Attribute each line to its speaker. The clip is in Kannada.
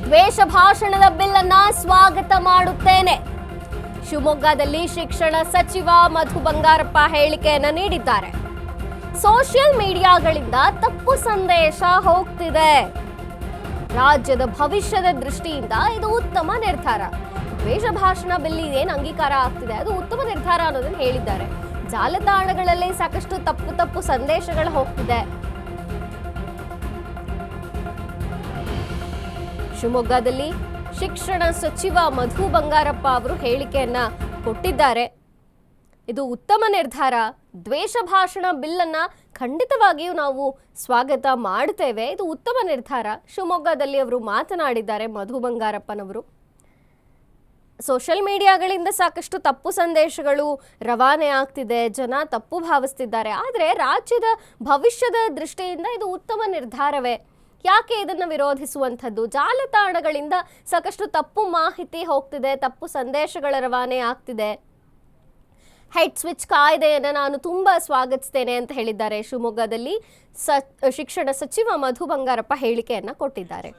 Speaker 1: ದ್ವೇಷ ಭಾಷಣದ ಬಿಲ್ ಅನ್ನ ಸ್ವಾಗತ ಮಾಡುತ್ತೇನೆ. ಶಿವಮೊಗ್ಗದಲ್ಲಿ ಶಿಕ್ಷಣ ಸಚಿವ ಮಧು ಬಂಗಾರಪ್ಪ ಹೇಳಿಕೆಯನ್ನು ನೀಡಿದ್ದಾರೆ. ಸೋಷಿಯಲ್ ಮೀಡಿಯಾಗಳಿಂದ ತಪ್ಪು ಸಂದೇಶ ಹೋಗ್ತಿದೆ. ರಾಜ್ಯದ ಭವಿಷ್ಯದ ದೃಷ್ಟಿಯಿಂದ ಇದು ಉತ್ತಮ ನಿರ್ಧಾರ. ದ್ವೇಷ ಭಾಷಣ ಬಿಲ್ ಏನು ಅಂಗೀಕಾರ ಆಗ್ತಿದೆ ಅದು ಉತ್ತಮ ನಿರ್ಧಾರ ಅನ್ನೋದನ್ನು ಹೇಳಿದ್ದಾರೆ. ಜಾಲತಾಣಗಳಲ್ಲಿ ಸಾಕಷ್ಟು ತಪ್ಪು ಸಂದೇಶಗಳು ಹೋಗ್ತಿದೆ. ಶಿವಮೊಗ್ಗದಲ್ಲಿ ಶಿಕ್ಷಣ ಸಚಿವ ಮಧು ಬಂಗಾರಪ್ಪ ಅವರು ಹೇಳಿಕೆಯನ್ನ ಕೊಟ್ಟಿದ್ದಾರೆ. ಇದು ಉತ್ತಮ ನಿರ್ಧಾರ. ದ್ವೇಷ ಭಾಷಣ ಬಿಲ್ ಅನ್ನ ಖಂಡಿತವಾಗಿಯೂ ನಾವು ಸ್ವಾಗತ ಮಾಡ್ತೇವೆ. ಇದು ಉತ್ತಮ ನಿರ್ಧಾರ. ಶಿವಮೊಗ್ಗದಲ್ಲಿ ಅವರು ಮಾತನಾಡಿದ್ದಾರೆ ಮಧು ಬಂಗಾರಪ್ಪನವರು. ಸೋಷಿಯಲ್ ಮೀಡಿಯಾಗಳಿಂದ ಸಾಕಷ್ಟು ತಪ್ಪು ಸಂದೇಶಗಳು ರವಾನೆ ಆಗ್ತಿದೆ, ಜನ ತಪ್ಪು ಭಾವಿಸ್ತಿದ್ದಾರೆ. ಆದರೆ ರಾಜ್ಯದ ಭವಿಷ್ಯದ ದೃಷ್ಟಿಯಿಂದ ಇದು ಉತ್ತಮ ನಿರ್ಧಾರವೇ. ಯಾಕೆ ಇದನ್ನು ವಿರೋಧಿಸುವಂಥದ್ದು? ಜಾಲತಾಣಗಳಿಂದ ಸಾಕಷ್ಟು ತಪ್ಪು ಮಾಹಿತಿ ಹೋಗ್ತಿದೆ, ತಪ್ಪು ಸಂದೇಶಗಳ ರವಾನೆ ಆಗ್ತಿದೆ. ಹೆಡ್ ಸ್ವಿಚ್ ಕಾಯ್ದೆಯನ್ನು ನಾನು ತುಂಬ ಸ್ವಾಗತಿಸ್ತೇನೆ ಅಂತ ಹೇಳಿದ್ದಾರೆ. ಶಿವಮೊಗ್ಗದಲ್ಲಿ ಶಿಕ್ಷಣ ಸಚಿವ ಮಧು ಬಂಗಾರಪ್ಪ ಹೇಳಿಕೆಯನ್ನು ಕೊಟ್ಟಿದ್ದಾರೆ.